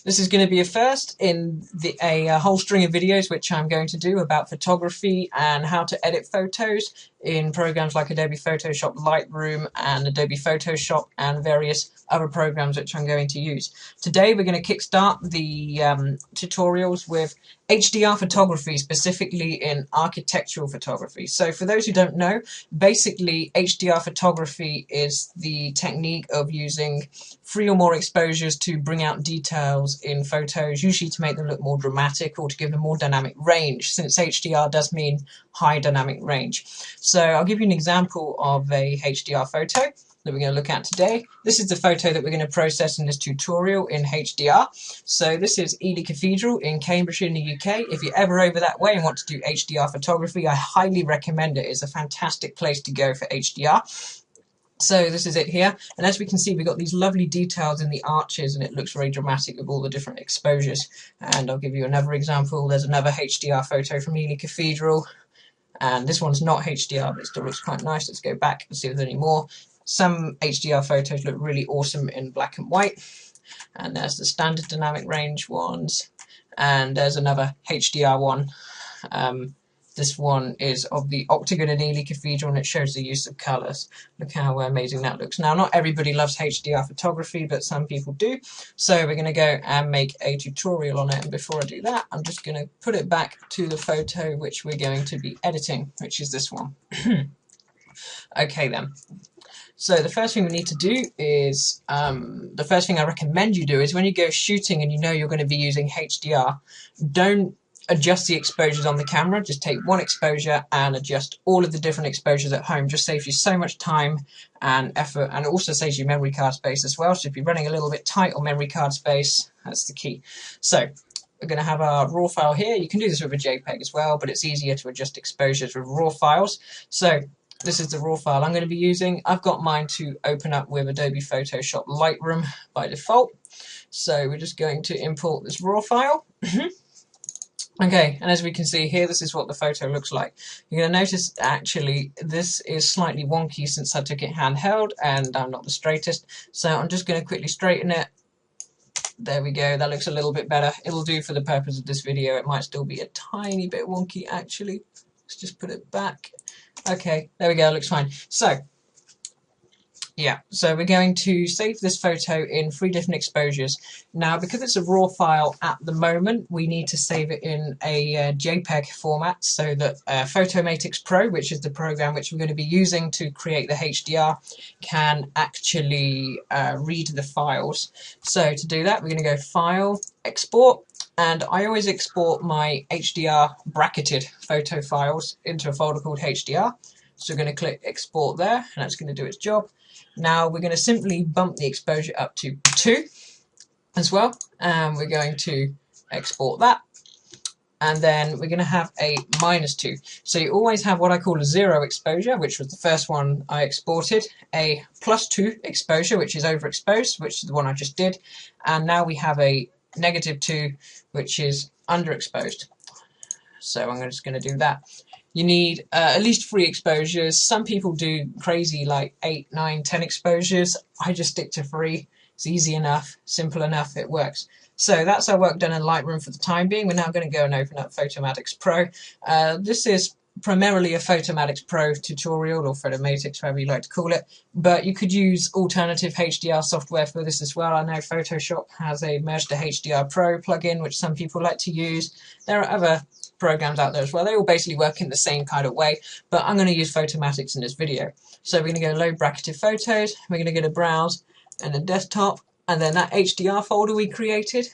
This is going to be a first in a whole string of videos which I'm going to do about photography and how to edit photos in programs like Adobe Photoshop, Lightroom and Adobe Photoshop and various other programs which I'm going to use. Today we're going to kickstart the tutorials with HDR photography, specifically in architectural photography. So for those who don't know, basically HDR photography is the technique of using 3 or more exposures to bring out details in photos, usually to make them look more dramatic or to give them more dynamic range, since HDR does mean high dynamic range. So I'll give you an example of a HDR photo that we're going to look at today. This is the photo that we're going to process in this tutorial in HDR. So this is Ely Cathedral in Cambridgeshire in the UK. If you're ever over that way and want to do HDR photography, I highly recommend it. It's a fantastic place to go for HDR. So this is it here, and as we can see, we've got these lovely details in the arches, and it looks very dramatic with all the different exposures. And I'll give you another example. There's another HDR photo from Ely Cathedral, and this one's not HDR, but it still looks quite nice. Let's go back and see if there's any more. Some HDR photos look really awesome in black and white, and there's the standard dynamic range ones, and there's another HDR one. This one is of the octagon in Ely Cathedral, and it shows the use of colours. Look how amazing that looks. Now, not everybody loves HDR photography, but some people do. So we're going to go and make a tutorial on it. And before I do that, I'm just going to put it back to the photo which we're going to be editing, which is this one. Okay then. So the first thing we need to do is, the first thing I recommend you do is when you go shooting and you know you're going to be using HDR, don't adjust the exposures on the camera. Just take one exposure and adjust all of the different exposures at home. Just saves you so much time and effort, and also saves you memory card space as well. So if you're running a little bit tight on memory card space, that's the key. So we're going to have our raw file here. You can do this with a JPEG as well, but it's easier to adjust exposures with raw files. So this is the raw file I'm going to be using. I've got mine to open up with Adobe Photoshop Lightroom by default. So we're just going to import this raw file. Okay, and as we can see here, this is what the photo looks like. You're going to notice actually this is slightly wonky since I took it handheld and I'm not the straightest. So I'm just going to quickly straighten it. There we go, that looks a little bit better. It'll do for the purpose of this video. It might still be a tiny bit wonky actually. Let's just put it back. Okay, there we go, it looks fine. So we're going to save this photo in 3 different exposures. Now, because it's a raw file at the moment, we need to save it in a JPEG format so that Photomatix Pro, which is the program which we're going to be using to create the HDR, can actually read the files. So to do that, we're going to go File, Export, and I always export my HDR bracketed photo files into a folder called HDR. So we're going to click Export there, and that's going to do its job. Now we're going to simply bump the exposure up to 2 as well, and we're going to export that, and then we're going to have a -2. So you always have what I call a 0 exposure, which was the first one I exported, a +2 exposure, which is overexposed, which is the one I just did, and now we have a -2, which is underexposed. So I'm just going to do that. You need at least 3 exposures. Some people do crazy like 8, 9, 10 exposures. I just stick to 3. It's easy enough, simple enough, it works. So that's our work done in Lightroom for the time being. We're now going to go and open up Photomatix Pro. This is primarily a Photomatix Pro tutorial, or Photomatix, however you like to call it, but you could use alternative HDR software for this as well. I know Photoshop has a Merge to HDR Pro plugin, which some people like to use. There are other programs out there as well. They all basically work in the same kind of way, but I'm going to use Photomatix in this video. So we're going to go load bracketed photos, we're going to go to browse and then desktop, and then that HDR folder we created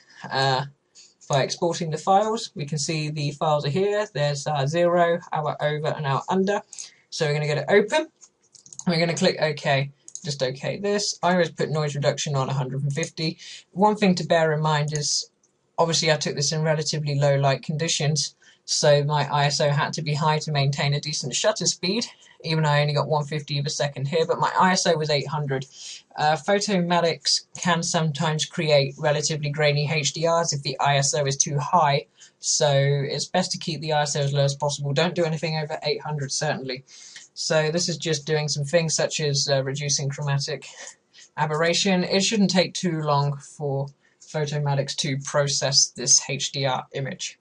by exporting the files. We can see the files are here. There's our 0, our over and our under. So we're going to go to open, and we're going to click OK. Just OK this. I always put noise reduction on 150. One thing to bear in mind is obviously I took this in relatively low light conditions, so my ISO had to be high to maintain a decent shutter speed, even though I only got 150 of a second here, but my ISO was 800. Photomatix can sometimes create relatively grainy HDRs if the ISO is too high, so it's best to keep the ISO as low as possible. Don't do anything over 800 certainly. So this is just doing some things such as reducing chromatic aberration. It shouldn't take too long for Photomatix to process this HDR image.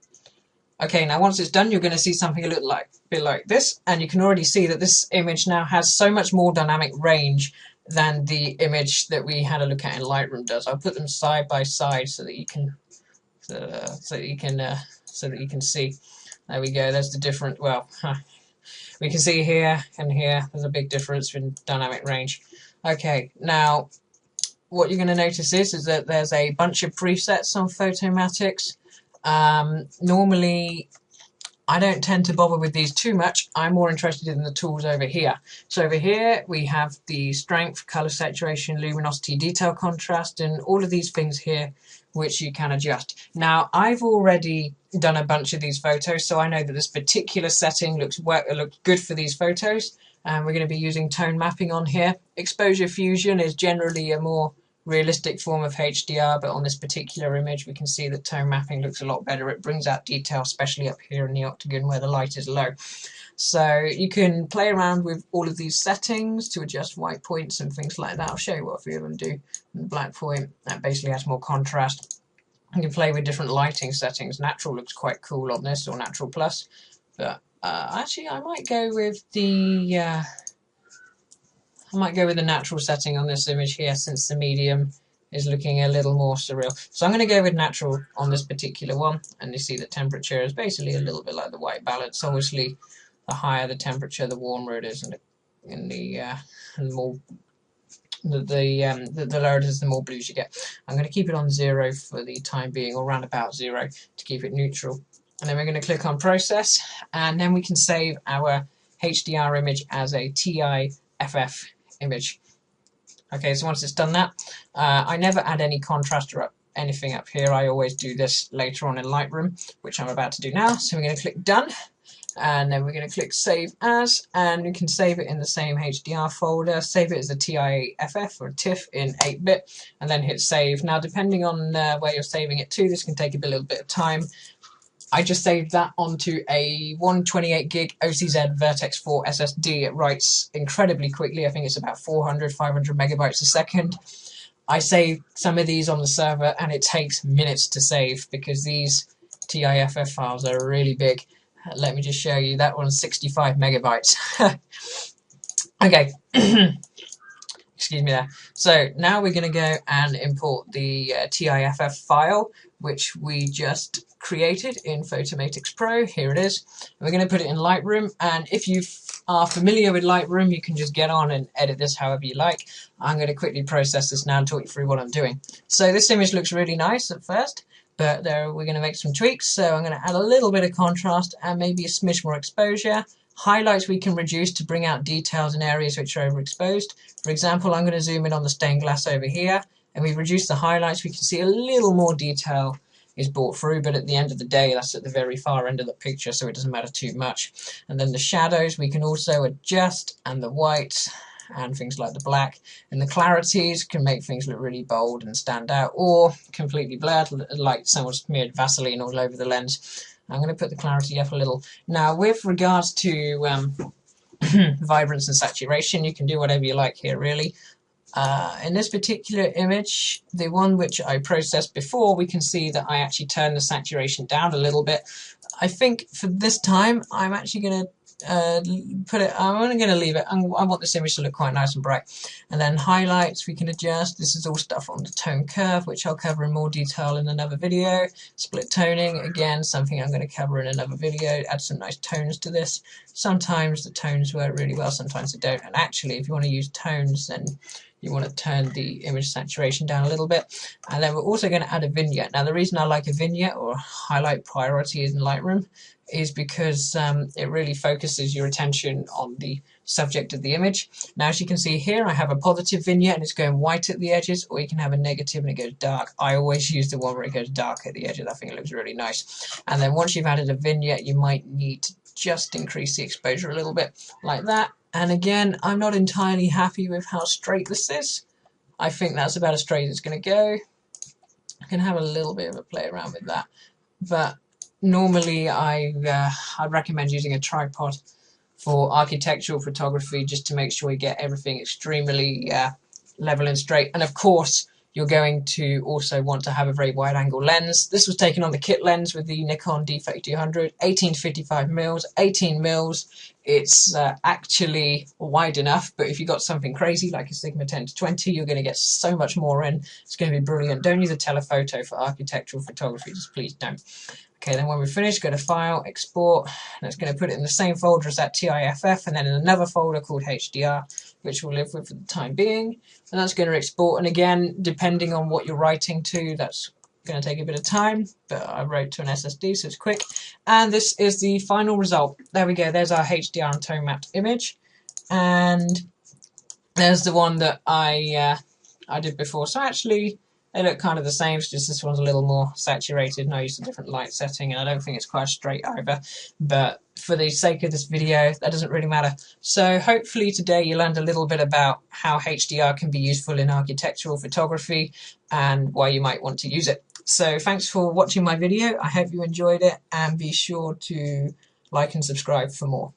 Okay, now once it's done, you're going to see something a little bit like this, and you can already see that this image now has so much more dynamic range than the image that we had a look at in Lightroom does. I'll put them side by side so that you can so that you can see. There we go. There's the different. Well, we can see here and here. There's a big difference in dynamic range. Okay, now what you're going to notice is that there's a bunch of presets on Photomatix. Normally, I don't tend to bother with these too much. I'm more interested in the tools over here. So over here we have the strength, color saturation, luminosity, detail contrast, and all of these things here which you can adjust. Now I've already done a bunch of these photos, so I know that this particular setting looks good for these photos, and we're going to be using tone mapping on here. Exposure fusion is generally a more realistic form of HDR, but on this particular image we can see that tone mapping looks a lot better. It brings out detail, especially up here in the octagon where the light is low. So you can play around with all of these settings to adjust white points and things like that. I'll show you what a few of them do. The black point, that basically has more contrast. You can play with different lighting settings. Natural looks quite cool on this, or natural plus, but actually I might go with the natural setting on this image here, since the medium is looking a little more surreal. So I'm going to go with natural on this particular one, and you see the temperature is basically a little bit like the white balance. Obviously, the higher the temperature, the warmer it is, and the lower it is, the more blues you get. I'm going to keep it on 0 for the time being, or around about 0 to keep it neutral. And then we're going to click on process, and then we can save our HDR image as a TIFF image. Okay, so once it's done that, I never add any contrast or anything up here. I always do this later on in Lightroom, which I'm about to do now. So we're going to click done, and then we're going to click save as, and we can save it in the same HDR folder. Save it as a TIFF or TIFF in 8-bit, and then hit save. Now, depending on where you're saving it to, this can take a little bit of time. I just saved that onto a 128 gig OCZ Vertex 4 SSD. It writes incredibly quickly. I think it's about 400, 500 megabytes a second. I saved some of these on the server, and it takes minutes to save because these TIFF files are really big. Let me just show you. That one's 65 megabytes. Okay. Excuse me there. So now we're going to go and import the TIFF file, which we just created in Photomatix Pro. Here it is. We're going to put it in Lightroom, and if you are familiar with Lightroom, you can just get on and edit this however you like. I'm going to quickly process this now and talk you through what I'm doing. So this image looks really nice at first, but we're going to make some tweaks. So I'm going to add a little bit of contrast and maybe a smidge more exposure. Highlights we can reduce to bring out details in areas which are overexposed. For example, I'm going to zoom in on the stained glass over here, and we've reduced the highlights. We can see a little more detail is brought through, but at the end of the day, that's at the very far end of the picture, so it doesn't matter too much. And then the shadows we can also adjust, and the whites, and things like the black. And the clarities can make things look really bold and stand out, or completely blurred, like someone smeared Vaseline all over the lens. I'm going to put the clarity up a little. Now, with regards to vibrance and saturation, you can do whatever you like here, really. In this particular image, the one which I processed before, we can see that I actually turned the saturation down a little bit. I think for this time, I'm actually going to I'm only going to leave it. I want this image to look quite nice and bright. And then highlights we can adjust. This is all stuff on the tone curve, which I'll cover in more detail in another video. Split toning, again, something I'm going to cover in another video. Add some nice tones to this. Sometimes the tones work really well, sometimes they don't. And actually, if you want to use tones, then you want to turn the image saturation down a little bit. And then we're also going to add a vignette. Now, the reason I like a vignette or highlight priority in Lightroom is because it really focuses your attention on the subject of the image. Now, as you can see here, I have a positive vignette and it's going white at the edges, or you can have a negative and it goes dark. I always use the one where it goes dark at the edges. I think it looks really nice. And then once you've added a vignette, you might need to just increase the exposure a little bit, like that. And again, I'm not entirely happy with how straight this is. I think that's about as straight as it's going to go. I can have a little bit of a play around with that, but normally I'd recommend using a tripod for architectural photography, just to make sure you get everything extremely level and straight. And of course, you're going to also want to have a very wide angle lens. This was taken on the kit lens with the Nikon D3200, 18 to 55 mils, 18 mils. It's actually wide enough, but if you've got something crazy like a Sigma 10 to 20, you're going to get so much more in. It's going to be brilliant. Don't use a telephoto for architectural photography, just please don't. Okay, then when we finish, go to File, Export, and it's going to put it in the same folder as that TIFF, and then in another folder called HDR, which we'll live with for the time being. And that's going to export, and again, depending on what you're writing to, that's going to take a bit of time, but I wrote to an SSD, so it's quick. And this is the final result. There we go, there's our HDR and tone mapped image, and there's the one that I did before. So actually, they look kind of the same, it's just this one's a little more saturated, no use of different light setting, and I don't think it's quite straight either. But for the sake of this video, that doesn't really matter. So hopefully today you learned a little bit about how HDR can be useful in architectural photography and why you might want to use it. So thanks for watching my video, I hope you enjoyed it, and be sure to like and subscribe for more.